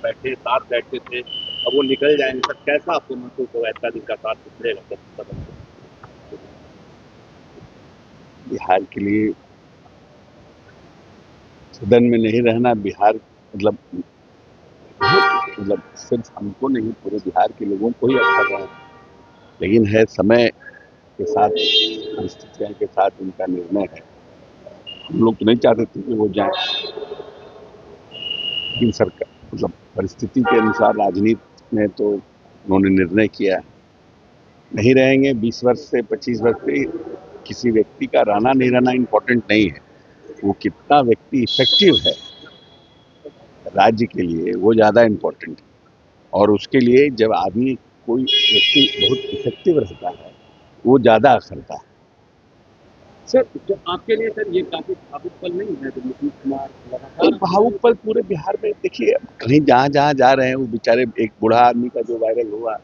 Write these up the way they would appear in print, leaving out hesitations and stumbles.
बैठे साथ बैठे थे, अब वो निकल जाएंगे सर, कैसा आपको महसूस होगा? इतना दिन का साथ पिछड़ेगा सदन से। बिहार के लिए सदन में नहीं रहना बिहार मतलब सिर्फ हमको नहीं पूरे बिहार के लोगों को ही अच्छा रहा, लेकिन है समय के साथ परिस्थितियों के साथ उनका निर्णय है। हम लोग तो नहीं चाहते थे कि वो जाए, लेकिन सरकार परिस्थिति के अनुसार राजनीति में तो उन्होंने निर्णय किया नहीं रहेंगे। 20 वर्ष से 25 वर्ष से किसी व्यक्ति का रहना नहीं रहना इम्पोर्टेंट नहीं है, वो कितना व्यक्ति इफेक्टिव है राज्य के लिए वो ज़्यादा इम्पोर्टेंट है। और उसके लिए जब आदमी कोई व्यक्ति बहुत इफेक्टिव रहता है वो ज़्यादा करता है। सर तो आपके लिए सर ये काफी भावुक पल नहीं है जब नीतीश कुमार लगातार भावुक पल पूरे बिहार में देखिए, कहीं जहाँ जहाँ जा रहे हैं वो बेचारे, एक बूढ़ा आदमी का जो वायरल हुआ,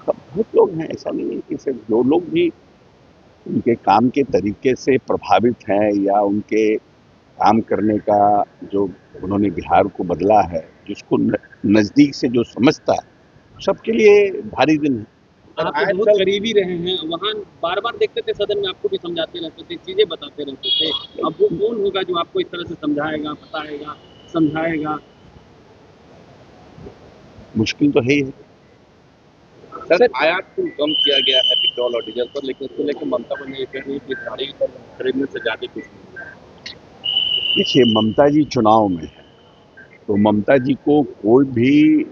बहुत लोग हैं, ऐसा नहीं है कि सिर्फ जो लोग भी उनके काम के तरीके से प्रभावित हैं या उनके काम करने का जो उन्होंने बिहार को बदला है, जिसको नजदीक से जो समझता है, सबके लिए भारी दिन है। आप तो बहुत करीबी रहे हैं, वहाँ बार बार देखते थे सदन में, आपको भी समझाते रहते थे, चीजें बताते रहते थे। अब वो कौन होगा जो आपको इस तरह से समझाएगा, बताएगा, समझाएगा? मुश्किल तो है ही है। सर आयात शुल्क कम किया गया है पेट्रोल और डीजल पर, लेकिन उसको लेकर ममता बनर्जी ये कह रही है कि गाड़ी खरीदने से ज्यादा कुछ नहीं। देखिए, ममता जी चुनाव में है, तो ममता जी को कोई भी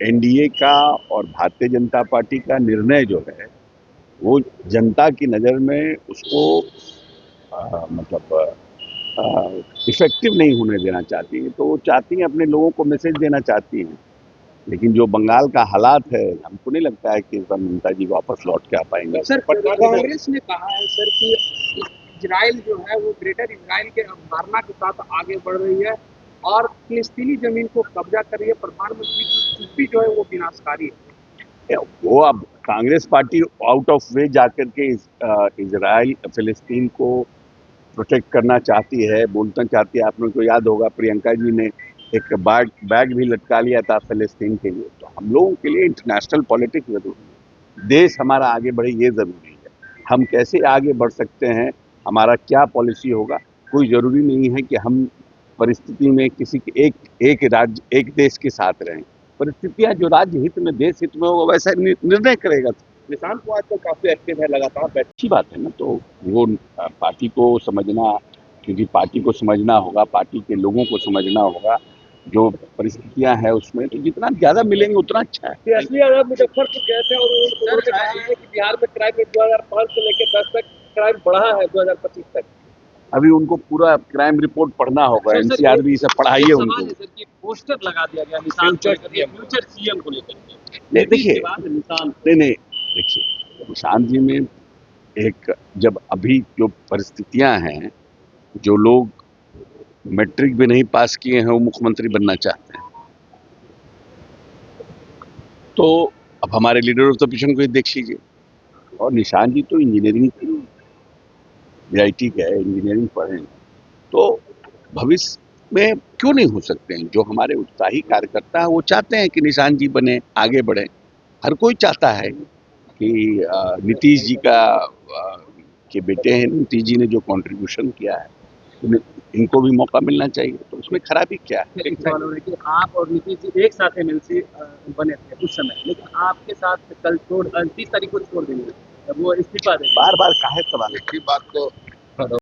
एनडीए का और भारतीय जनता पार्टी का निर्णय जो है वो जनता की नज़र में उसको इफेक्टिव नहीं होने देना चाहती है। तो वो चाहती हैं, अपने लोगों को मैसेज देना चाहती हैं। लेकिन जो बंगाल का हालात है, हमको नहीं लगता है कि इस बार ममता जी वापस लौट के आ पाएंगे। सर कांग्रेस ने कहा है सर कि इजराइल जो है वो ग्रेटर इजराइल के अवधारणा के साथ आगे बढ़ रही है और फिलिस्तीनी जमीन को कब्जा कर रही है। प्रधानमंत्री की चुप्पी जो है वो विनाशकारी है। वो अब कांग्रेस पार्टी आउट ऑफ वे जाकर के इजराइल फिलिस्तीन को प्रोटेक्ट करना चाहती है, बोलना चाहती है। आप लोगों को याद होगा प्रियंका जी ने एक बैग भी लटका लिया था फिलिस्तीन के लिए। तो हम लोगों के लिए इंटरनेशनल पॉलिटिक्स जरूरी है, देश हमारा आगे बढ़े ये जरूरी है। हम कैसे आगे बढ़ सकते हैं, हमारा क्या पॉलिसी होगा, कोई जरूरी नहीं है कि हम परिस्थिति में किसी के एक राज्य एक देश के साथ रहें। परिस्थितियां जो राज्य हित में देश हित में होगा वैसा निर्णय करेगा। निशांत को आजकल काफी एक्टिव है, लगातार अच्छी बात है ना। तो वो पार्टी को समझना, क्योंकि पार्टी को समझना होगा, पार्टी के लोगों को समझना होगा जो परिस्थितियां हैं उसमें, तो जितना ज्यादा मिलेंगे उतना अच्छा है। असली आजाद मुजफ्फरपुर गए थे और उन्होंने कहा है कि बिहार में क्राइम 2005 से लेकर 10 तक क्राइम बढ़ा है 2025 तक। अभी उनको पूरा क्राइम रिपोर्ट पढ़ना होगा, एनसीआर भी इसे पढ़ाइए उनको। सर की पोस्टर लगा दिया गया निशान फ्यूचर सीएम को लेकर। नहीं देखिए, नहीं देखिए, निशांत जी में एक, जब अभी जो परिस्थितियां हैं, जो लोग मैट्रिक भी नहीं पास किए हैं वो मुख्यमंत्री बनना चाहते हैं, तो अब हमारे लीडर ऑफ द ऑपोजिशन को देख लीजिए। और निशांत जी तो इंजीनियरिंग आईटी का है, इंजीनियरिंग पढ़े हैं, तो भविष्य में क्यों नहीं हो सकते हैं। जो हमारे उत्साही कार्यकर्ता हैं वो चाहते हैं कि निशांत जी बने, आगे बढ़े। हर कोई चाहता है कि नीतीश जी के बेटे हैं, नीतीश जी ने जो कंट्रीब्यूशन किया है तो इनको भी मौका मिलना चाहिए। तो उसमें खराबी क्या है? कि आप और नीतीश जी एक साथ एमएलसी बने थे उस समय, लेकिन आपके साथ कल 30 तारीख को छोड़ देंगे, वो इस्तीफा देंगे। बार बार काहे सवाल बात को